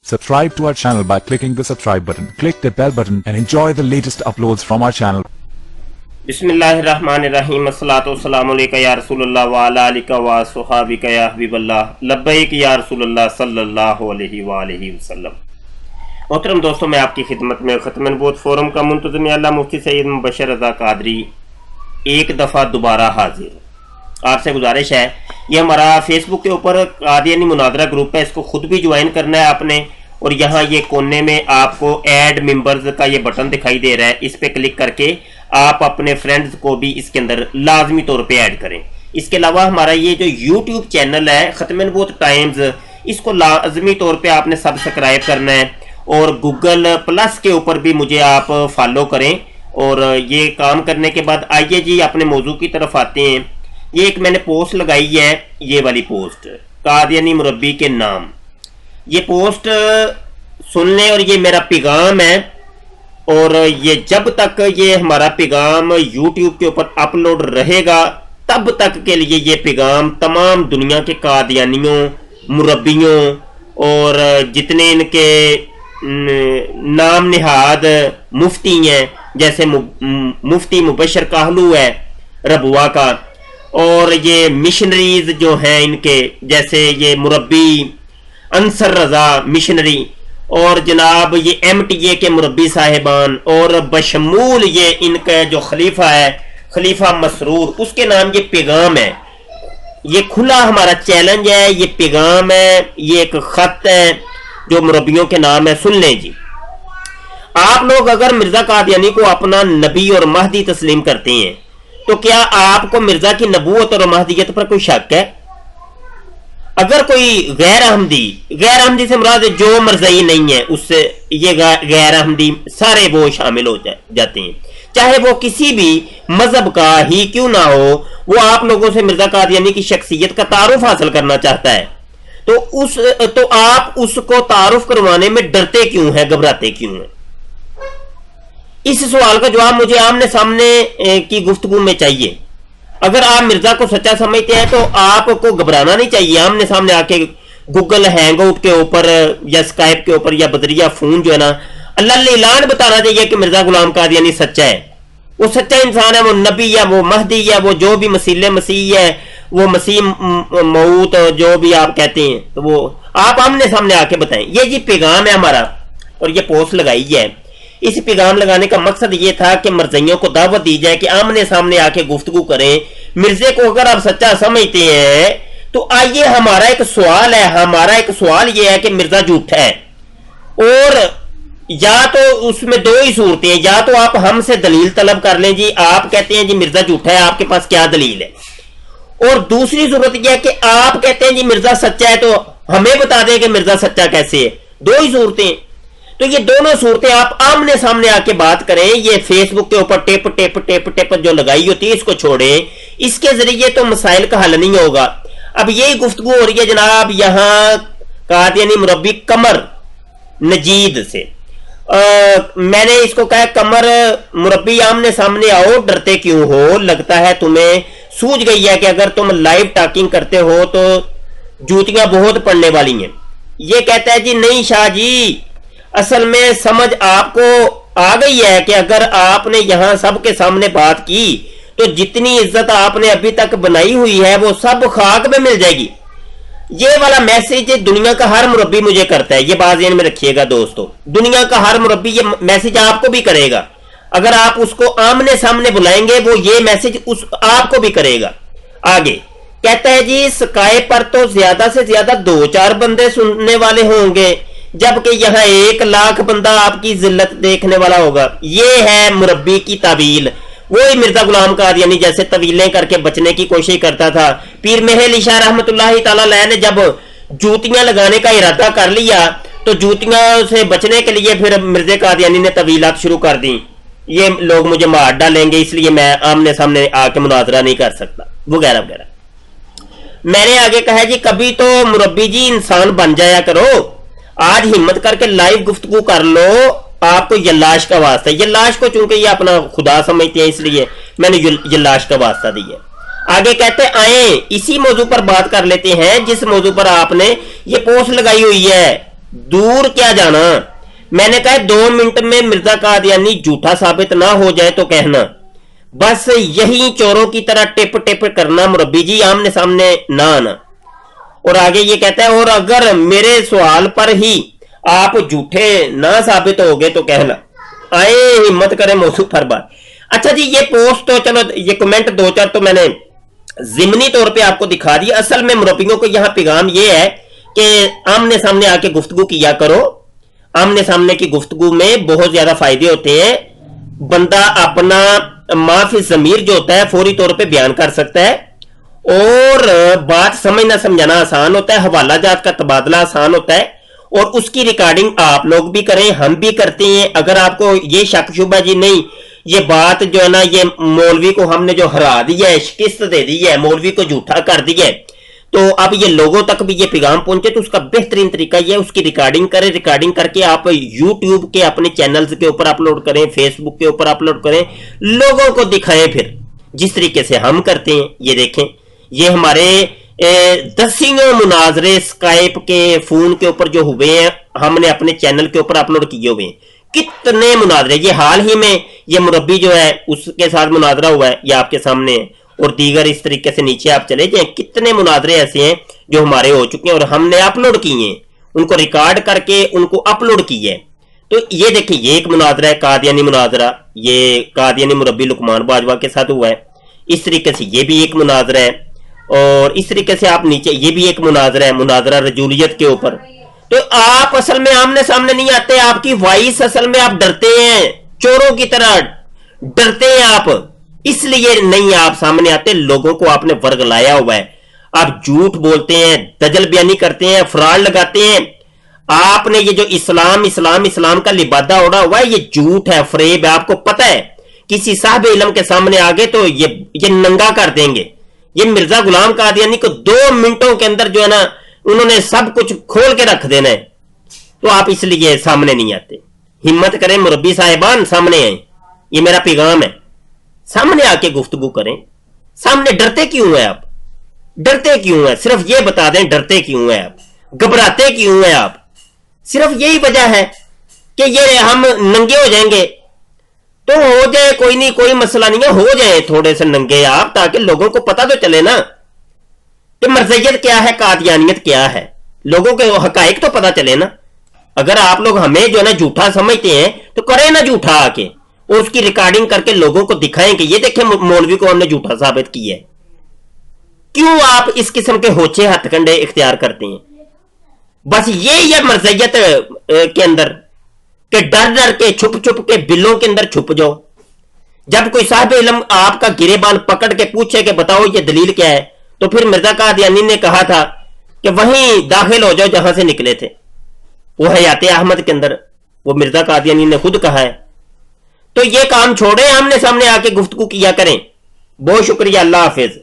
Subscribe to our channel by clicking the subscribe button. Click the bell button and enjoy the latest uploads from our channel. बिस्मिल्लाहिर्रहमानिर्रहीम अस्सलातु वस्सलामु अलैका या रसूलल्लाह व अला आलिका व सुहाबिका या हबीबल्लाह लब्बैक या रसूलल्लाह सल्लल्लाहु अलैहि वसल्लम। मोहतरम दोस्तों, मैं आपकी खिदमत में ख़त्म नबूवत फोरम का मुंतज़िम अल्लाह मुफ्ती सैयद मुबशर रज़ा कादरी एक दफ़ा दोबारा हाजिर। आपसे गुजारिश है, ये हमारा फेसबुक के ऊपर कादियानी मुनादरा ग्रुप है, इसको खुद भी ज्वाइन करना है आपने। और यहाँ ये कोने में आपको ऐड मेंबर्स का ये बटन दिखाई दे रहा है, इस पे क्लिक करके आप अपने फ्रेंड्स को भी इसके अंदर लाजमी तौर पे ऐड करें। इसके अलावा हमारा ये जो यूट्यूब चैनल है ख़त्म नबूवत टाइम्स, इसको लाजमी तौर पे आपने सब्सक्राइब करना है। और गूगल प्लस के ऊपर भी मुझे आप फॉलो करें। और ये काम करने के बाद आइए जी अपने मौजू की तरफ आते हैं। ये एक मैंने पोस्ट लगाई है, ये वाली पोस्ट कादियानी मुरब्बी के नाम। ये पोस्ट सुन लें और ये मेरा पैगाम है। और ये जब तक ये हमारा पैगाम YouTube के ऊपर अपलोड रहेगा तब तक के लिए ये पैगाम तमाम दुनिया के कादियानियों, मुरब्बियों और जितने इनके नाम निहाद मुफ्ती हैं, जैसे मुफ्ती मुबशर काहलू है रबुआ का, और ये मिशनरीज जो हैं इनके, जैसे ये मुरब्बी अंसर रजा मिशनरी, और जनाब ये MTA के मुरब्बी साहिबान, और बशमूल ये इनका जो खलीफा है खलीफा मसरूर, उसके नाम ये पैगाम है। ये खुला हमारा चैलेंज है, ये पैगाम है, ये एक खत है जो मुरब्बियों के नाम है। सुन लें जी। आप लोग अगर मिर्जा कादियानी को अपना नबी और महदी तस्लीम करते हैं तो क्या आपको मिर्जा की नबूवत और महदियत पर कोई शक है? अगर कोई गैर अहमदी से मुराद जो मरज़ई नहीं है, उससे ये गैर अहमदी सारे वो शामिल हो जाते हैं, चाहे वो किसी भी मजहब का ही क्यों ना हो। वो आप लोगों से मिर्जा कादियानी की शख्सियत का तारुफ हासिल करना चाहता है, तो आप उसको तारुफ करवाने में डरते क्यों हैं, घबराते क्यों हैं? इस सवाल का जवाब मुझे आमने सामने की गुफ्तगू में चाहिए। अगर आप मिर्जा को सच्चा समझते हैं तो आपको घबराना नहीं चाहिए। आमने सामने आके गूगल हैंगआउट के ऊपर या स्काइप के ऊपर या बदरिया फोन जो है ना, अल्लाह ऐलान बताना चाहिए कि मिर्जा गुलाम कादियानी सच्चा है, वो सच्चा इंसान है, वो नबी है, वो महदी है, वो जो भी मसीह है, वो मसीह मऊत जो भी आप कहते हैं, तो वो आप आमने सामने आके बताएं। ये जी पैगाम है हमारा और ये पोस्ट लगाई है। इस पैगाम लगाने का मकसद ये था कि मर्ज़इयों को दावत दी जाए कि आमने सामने आके गुफ्तगू करें। मिर्जे को अगर आप सच्चा समझते हैं तो आइए, हमारा एक सवाल ये है कि मिर्जा झूठा है, और या तो उसमें दो ही सूरतें हैं, या तो आप हमसे दलील तलब कर लें जी, आप कहते हैं जी मिर्जा झूठा है, आपके पास क्या दलील है, और दूसरी सूरत यह है कि आप कहते हैं जी मिर्जा सच्चा है, तो हमें बता दें कि मिर्जा सच्चा कैसे है। दो ही सूरतें। तो ये दोनों सूरतें आप आमने सामने आके बात करें। ये फेसबुक के ऊपर टेप जो लगाई होती है इसको छोड़ें, इसके जरिए तो मसाइल का हल नहीं होगा। अब यही गुफ्तगू हो रही है जनाब यहाँ कादियानी मुरब्बी कमर नजीद से। मैंने इसको कहा, कमर मुरब्बी आमने सामने आओ, डरते क्यों हो? लगता है तुम्हें सूझ गई है कि अगर तुम लाइव टॉकिंग करते हो तो जूतियां बहुत पड़ने वाली हैं। ये कहता है जी नहीं शाह जी, असल में समझ आपको आ गई है कि अगर आपने यहां सबके सामने बात की तो जितनी इज्जत आपने अभी तक बनाई हुई है वो सब खाक में मिल जाएगी। ये वाला मैसेज दुनिया का हर मुरब्बी मुझे करता है, ये बात ज़हन में रखिएगा दोस्तों। दुनिया का हर मुरब्बी ये मैसेज आपको भी करेगा। अगर आप उसको आमने सामने बुलाएंगे वो ये मैसेज आपको भी करेगा। आगे कहता है जी, स्काइप पर तो ज्यादा से ज्यादा 2-4 बंदे सुनने वाले होंगे, जबकि यहाँ 1 लाख बंदा आपकी जिल्लत देखने वाला होगा। ये है मुरब्बी की तावील। वही मिर्जा गुलाम कादियानी जैसे तवीलें करके बचने की कोशिश करता था। पीर मेहर अली शाह रहमतुल्लाहि ताला अलैह ने जब जूतियां लगाने का इरादा कर लिया तो जूतियां से बचने के लिए फिर मिर्जा कादियानी ने तवीलात शुरू कर दी। ये लोग मुझे मार डालेंगे इसलिए मैं आमने सामने आके मुनाजरा नहीं कर सकता, वगैरह वगैरह। मैंने आगे कहा जी, कभी तो मुरब्बी जी इंसान बन जाया करो। आज हिम्मत करके लाइव गुफ्तगू कर लो। आपको यल्लाश का वास्ता, यल्लाश को चूंकि ये अपना खुदा समझते हैं इसलिए मैंने यल्लाश का वास्ता दिया। आगे कहते आए इसी मौजू पर बात कर लेते हैं जिस मौजू पर आपने ये पोस्ट लगाई हुई है दूर क्या जाना। मैंने कहा 2 मिनट में मिर्जा कादियानी झूठा साबित ना हो जाए तो कहना, बस यही चोरों की तरह टिप टिप करना, मुरब्बी जी आमने सामने ना आना। और आगे ये कहता है, और अगर मेरे सवाल पर ही आप झूठे ना साबित हो गए तो कहना। आए हिम्मत करें मौजू पर बात। अच्छा जी, ये पोस्ट तो चलो, ये कमेंट 2-4 तो मैंने जिमनी तौर पे आपको दिखा दिया। असल में मुरब्बियों को यहाँ पैगाम ये है कि आमने सामने आके गुफ्तगू किया करो। आमने सामने की गुफ्तगू में बहुत ज्यादा फायदे होते हैं। बंदा अपना माफी जमीर जो होता है फौरी तौर पे बयान कर सकता है, और बात समझना समझाना आसान होता है, हवाला जात का तबादला आसान होता है, और उसकी रिकॉर्डिंग आप लोग भी करें, हम भी करते हैं। अगर आपको ये शक शुबा जी नहीं, ये बात जो है ना, ये मौलवी को हमने जो हरा दिया है, शिकस्त दे दी है, मौलवी को झूठा कर दिया है, तो अब ये लोगों तक भी ये पैगाम पहुंचे, तो उसका बेहतरीन तरीका ये उसकी रिकॉर्डिंग करें। रिकॉर्डिंग करके आप यूट्यूब के अपने चैनल्स के ऊपर अपलोड करें, फेसबुक के ऊपर अपलोड करें, लोगों को दिखाएं। फिर जिस तरीके से हम करते हैं, ये देखें, ये हमारे दसियों मुनाजरे स्काइप के फोन के ऊपर जो हुए हैं, हमने अपने चैनल के ऊपर अपलोड किए हुए हैं। कितने मुनाजरे, ये हाल ही में ये मुरब्बी जो है उसके साथ मुनाजरा हुआ है, ये आपके सामने है, और दीगर इस तरीके से नीचे आप चले जाएं, कितने मुनाजरे ऐसे हैं जो हमारे हो चुके हैं और हमने अपलोड किए हैं, उनको रिकॉर्ड करके उनको अपलोड किए हैं। तो ये देखिए, ये एक मुनाजरा है, कादियानी मुनाजरा, ये कादियानी मुरब्बी लुकमान बाजवा के साथ हुआ है। इस तरीके से ये भी एक मुनाजरा है, और इस तरीके से आप नीचे, ये भी एक मुनाजरा है, मुनाजरा रजूलियत के ऊपर। तो आप असल में आमने सामने नहीं आते, आपकी वॉइस असल में आप डरते हैं, चोरों की तरह डरते हैं आप, इसलिए नहीं आप सामने आते। लोगों को आपने वर्ग लाया हुआ है, आप झूठ बोलते हैं, दजल बयानी करते हैं, फ्रॉड लगाते हैं। आपने ये जो इस्लाम इस्लाम इस्लाम का लिबादा उड़ा हुआ है, ये झूठ है, फरेब है। आपको पता है किसी साहब इल्म के सामने आ गए तो ये नंगा कर देंगे। ये मिर्जा गुलाम कादियानी को 2 मिनटों के अंदर जो है ना, उन्होंने सब कुछ खोल के रख देना है, तो आप इसलिए सामने नहीं आते। हिम्मत करें मुरब्बी साहिबान, सामने आए, ये मेरा पैगाम है, सामने आके गुफ्तगू करें। सामने डरते क्यों हैं आप? डरते क्यों हैं? सिर्फ ये बता दें, डरते क्यों हैं आप, घबराते क्यों हैं आप? सिर्फ यही वजह है कि ये हम नंगे हो जाएंगे। तो हो जाए, कोई नहीं, कोई मसला नहीं है, हो जाए थोड़े से नंगे आप, ताकि लोगों को पता तो चले ना कि मरज़ियत क्या है, कादियानियत क्या है, लोगों के हकाइक तो पता चले ना। अगर आप लोग हमें जो है ना झूठा समझते हैं, तो करें ना झूठा आके, और उसकी रिकॉर्डिंग करके लोगों को दिखाएं कि ये देखें मौलवी को हमने झूठा साबित किया है। क्यों आप इस किस्म के होचे हथकंडे इख्तियार करते हैं? बस ये मरज़ियत के अंदर कि डर डर के, छुप छुप के बिलों के अंदर छुप जाओ। जब कोई साहिब इल्म आपका गिरेबान पकड़ के पूछे कि बताओ ये दलील क्या है, तो फिर मिर्जा कादियानी ने कहा था कि वहीं दाखिल हो जाओ जहां से निकले थे। वो हयात अहमद के अंदर वो मिर्जा कादियानी ने खुद कहा है। तो ये काम छोड़े, आमने सामने आके गुफ्तगू किया करें। बहुत शुक्रिया, अल्लाह हाफिज।